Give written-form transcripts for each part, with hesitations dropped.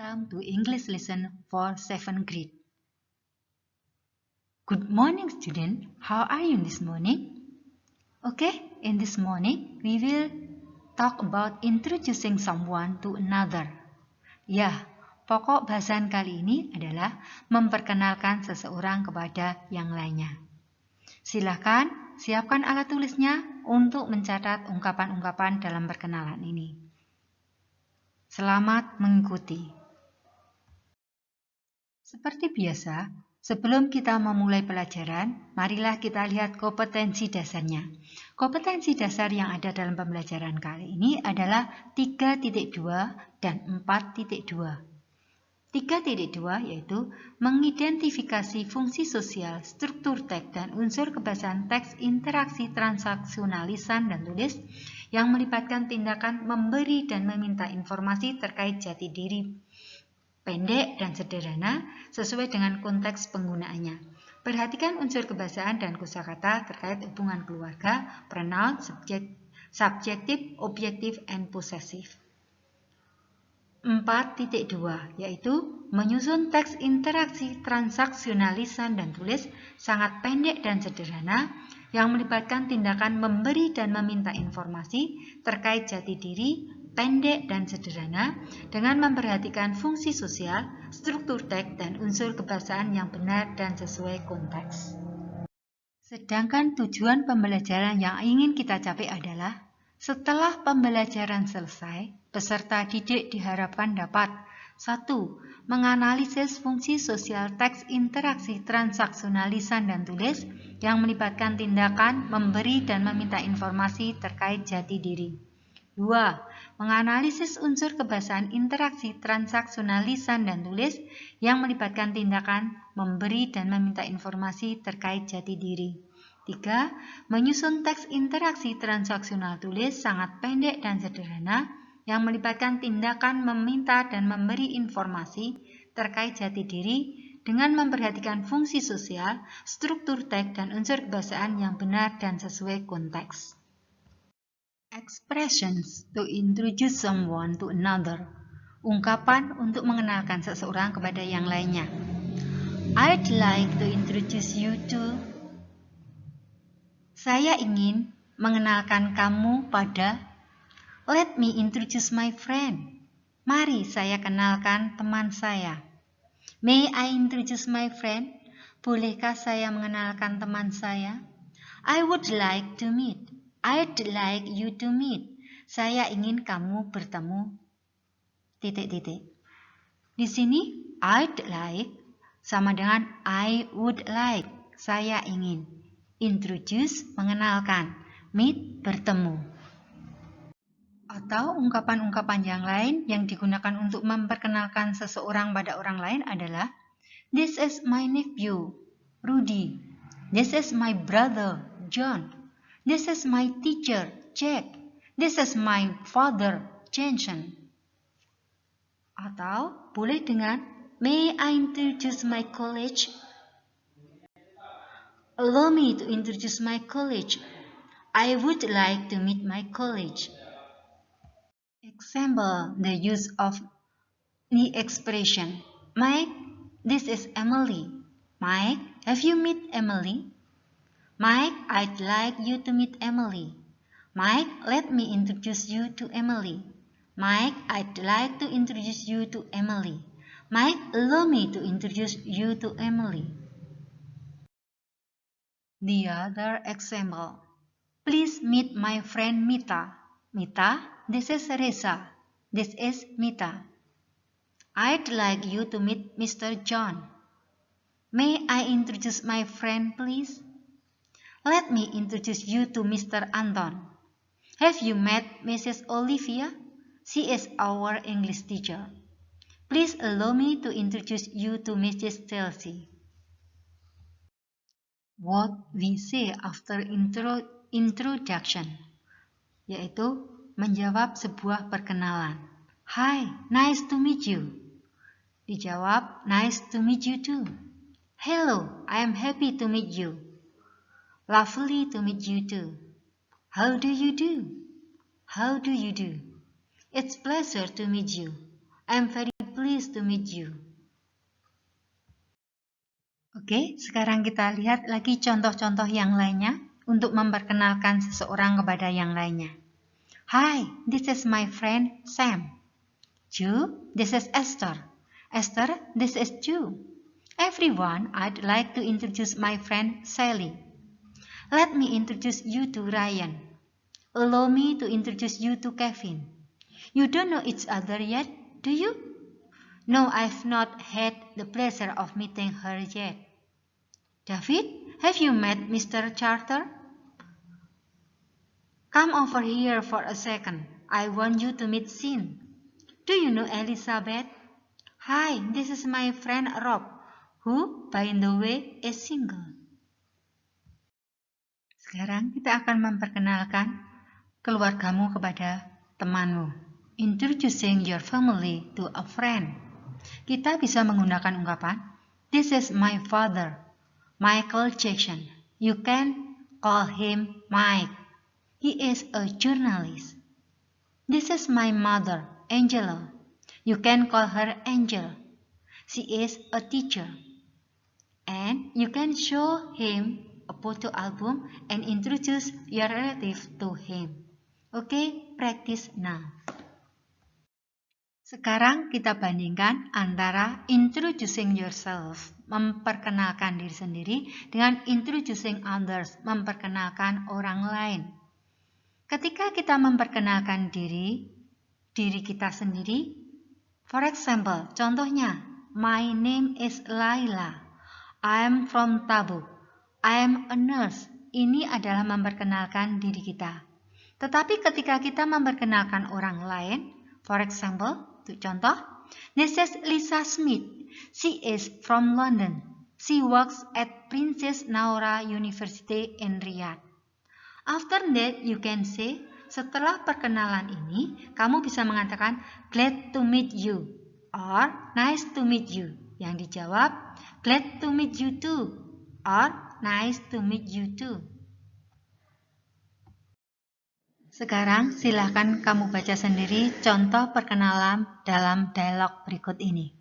welcome to English lesson for 7th grade. Good morning, student. How are you this morning? Okay, in this morning we will talk about introducing someone to another. Ya, pokok bahasan kali ini adalah memperkenalkan seseorang kepada yang lainnya. Silakan siapkan alat tulisnya untuk mencatat ungkapan-ungkapan dalam perkenalan ini. Selamat mengikuti. Seperti biasa, sebelum kita memulai pelajaran, marilah kita lihat kompetensi dasarnya. Kompetensi dasar yang ada dalam pembelajaran kali ini adalah 3.2 dan 4.2. 3.2 yaitu mengidentifikasi fungsi sosial, struktur teks, dan unsur kebiasaan teks, interaksi transaksional lisan dan tulis yang melibatkan tindakan memberi dan meminta informasi terkait jati diri pendek dan sederhana sesuai dengan konteks penggunaannya. Perhatikan unsur kebahasaan dan kosakata terkait hubungan keluarga, pronoun, subjektif, objektif, and possessive. 4.2 yaitu menyusun teks interaksi transaksional lisan dan tulis sangat pendek dan sederhana yang melibatkan tindakan memberi dan meminta informasi terkait jati diri pendek dan sederhana dengan memperhatikan fungsi sosial, struktur teks, dan unsur kebahasaan yang benar dan sesuai konteks. Sedangkan tujuan pembelajaran yang ingin kita capai adalah setelah pembelajaran selesai, peserta didik diharapkan dapat 1. Menganalisis fungsi sosial teks interaksi transaksional lisan dan tulis yang melibatkan tindakan memberi dan meminta informasi terkait jati diri. 2. Menganalisis unsur kebahasaan interaksi transaksional lisan dan tulis yang melibatkan tindakan memberi dan meminta informasi terkait jati diri. 3. Menyusun teks interaksi transaksional tulis sangat pendek dan sederhana yang melibatkan tindakan meminta dan memberi informasi terkait jati diri dengan memperhatikan fungsi sosial, struktur teks, dan unsur kebahasaan yang benar dan sesuai konteks. Expressions to introduce someone to another. Ungkapan untuk mengenalkan seseorang kepada yang lainnya. I'd like to introduce you to. Saya ingin mengenalkan kamu pada. Let me introduce my friend. Mari saya kenalkan teman saya. May I introduce my friend? Bolehkah saya mengenalkan teman saya? I would like to meet. I'd like you to meet. Saya ingin kamu bertemu. Di sini I'd like sama dengan I would like. Saya ingin. Introduce mengenalkan. Meet bertemu. Atau ungkapan-ungkapan yang lain yang digunakan untuk memperkenalkan seseorang pada orang lain adalah This is my nephew, Rudy. This is my brother, John. This is my teacher, Jack. This is my father, Jensen. Atau boleh dengan May I introduce my college? Allow me to introduce my college. I would like to meet my college. Example, the use of the expression Mike, this is Emily. Mike, have you met Emily? Mike, I'd like you to meet Emily. Mike, let me introduce you to Emily. Mike, I'd like to introduce you to Emily. Mike, allow me to introduce you to Emily. The other example. Please meet my friend Mita. Mita, this is Reza. This is Mita. I'd like you to meet Mr. John. May I introduce my friend, please? Let me introduce you to Mr. Anton. Have you met Mrs. Olivia? She is our English teacher. Please allow me to introduce you to Mrs. Chelsea. What we say after introduction, yaitu menjawab sebuah perkenalan. Hi, nice to meet you. Dijawab, nice to meet you too. Hello, I am happy to meet you. Lovely to meet you too. How do you do? How do you do? It's pleasure to meet you. I am very pleased to meet you. Oke, sekarang kita lihat lagi contoh-contoh yang lainnya untuk memperkenalkan seseorang kepada yang lainnya. Hi, this is my friend Sam. Ju, this is Esther. Esther, this is Ju. Everyone, I'd like to introduce my friend Sally. Let me introduce you to Ryan. Allow me to introduce you to Kevin. You don't know each other yet, do you? No, I've not had the pleasure of meeting her yet. David, have you met Mr. Charter? Come over here for a second. I want you to meet Sin. Do you know Elizabeth? Hi, this is my friend Rob, who, by the way, is single. Sekarang kita akan memperkenalkan keluargamu kepada temanmu. Introducing your family to a friend. Kita bisa menggunakan ungkapan, this is my father, Michael Jackson. You can call him Mike. He is a journalist. This is my mother, Angela. You can call her Angel. She is a teacher. And you can show him a photo album and introduce your relative to him. Okay, practice now. Sekarang kita bandingkan antara introducing yourself, memperkenalkan diri sendiri, dengan introducing others, memperkenalkan orang lain. Ketika kita memperkenalkan diri kita sendiri, for example, contohnya, my name is Laila. I am from Tabuk. I am a nurse. Ini adalah memperkenalkan diri kita. Tetapi ketika kita memperkenalkan orang lain, for example, contoh, this is Lisa Smith. She is from London. She works at Princess Noura University in Riyadh. After that, you can say, setelah perkenalan ini, kamu bisa mengatakan, glad to meet you, or nice to meet you. Yang dijawab, glad to meet you too, or nice to meet you too. Sekarang silakan kamu baca sendiri contoh perkenalan dalam dialog berikut ini.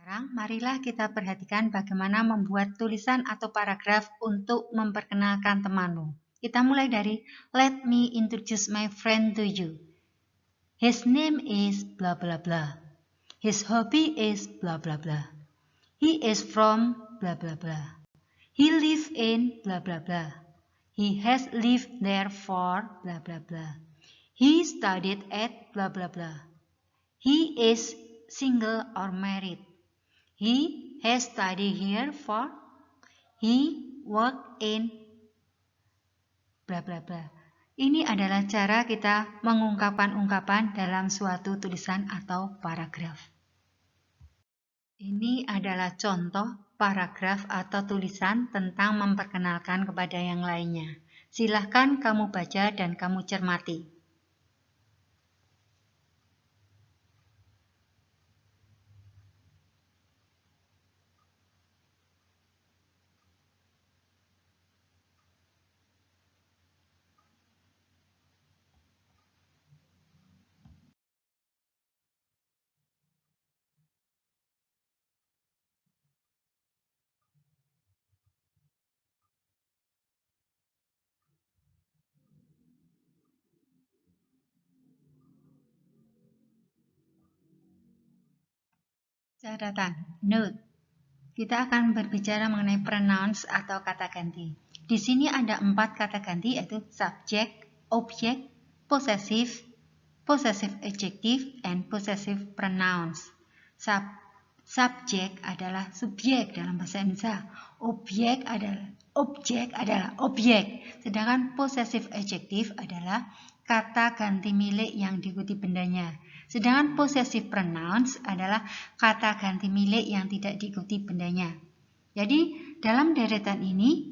Sekarang, marilah kita perhatikan bagaimana membuat tulisan atau paragraf untuk memperkenalkan temanmu. Kita mulai dari, let me introduce my friend to you. His name is blah blah blah. His hobby is blah blah blah. He is from blah blah blah. He lives in blah blah blah. He has lived there for blah blah blah. He studied at blah blah blah. He is single or married. He has studied here for. He worked in blah blah blah. Ini adalah cara kita mengungkapkan ungkapan dalam suatu tulisan atau paragraf. Ini adalah contoh paragraf atau tulisan tentang memperkenalkan kepada yang lainnya. Silahkan kamu baca dan kamu cermati. Catatan, note. Kita akan berbicara mengenai pronouns atau kata ganti. Di sini ada 4 kata ganti, yaitu subject, object, possessive, possessive adjective, and possessive pronouns. Subjek adalah subjek dalam bahasa Indonesia. Objek adalah objek. Sedangkan possessive adjective adalah kata ganti milik yang diikuti bendanya. Sedangkan possessive pronouns adalah kata ganti milik yang tidak diikuti bendanya. Jadi dalam deretan ini,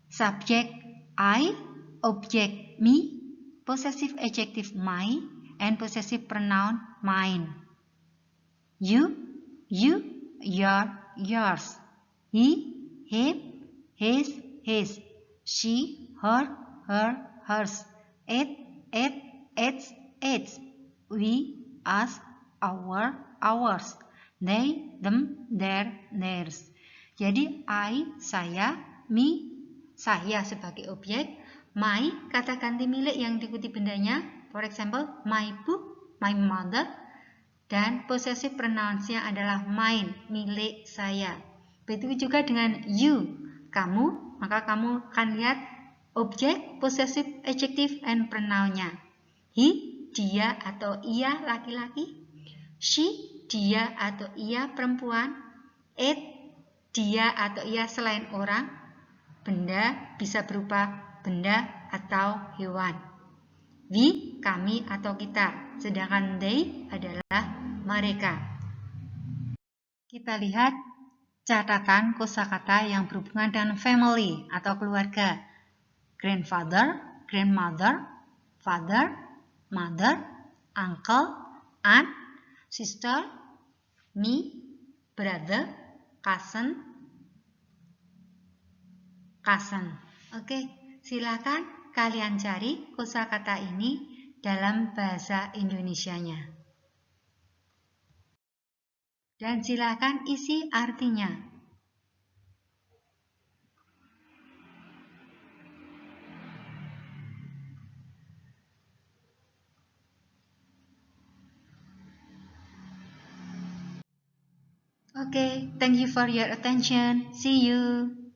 subjek I, objek me, possessive adjective my, and possessive pronoun mine. You, your, yours. He, him, his. She, her, hers. It, its. We, us, ours. They, them, theirs. Jadi I, saya, me, saya sebagai objek, my, kata ganti milik yang diikuti bendanya, for example, my book, my mother, dan possessive pronouns-nya adalah mine, milik saya. Begitu juga dengan you, kamu, maka kamu akan lihat objek, possessive adjective, and pronoun-nya. He, dia atau ia laki-laki. She, dia atau ia perempuan. It, dia atau ia selain orang. Benda bisa berupa benda atau hewan. We, kami atau kita. Sedangkan they adalah mereka. Kita lihat catatan kosakata yang berhubungan dengan family atau keluarga. Grandfather, grandmother, father, mother, uncle, aunt, sister, me, brother, cousin. Oke, silakan kalian cari kosakata ini dalam bahasa Indonesianya. Dan silakan isi artinya. Okay, thank you for your attention. See you.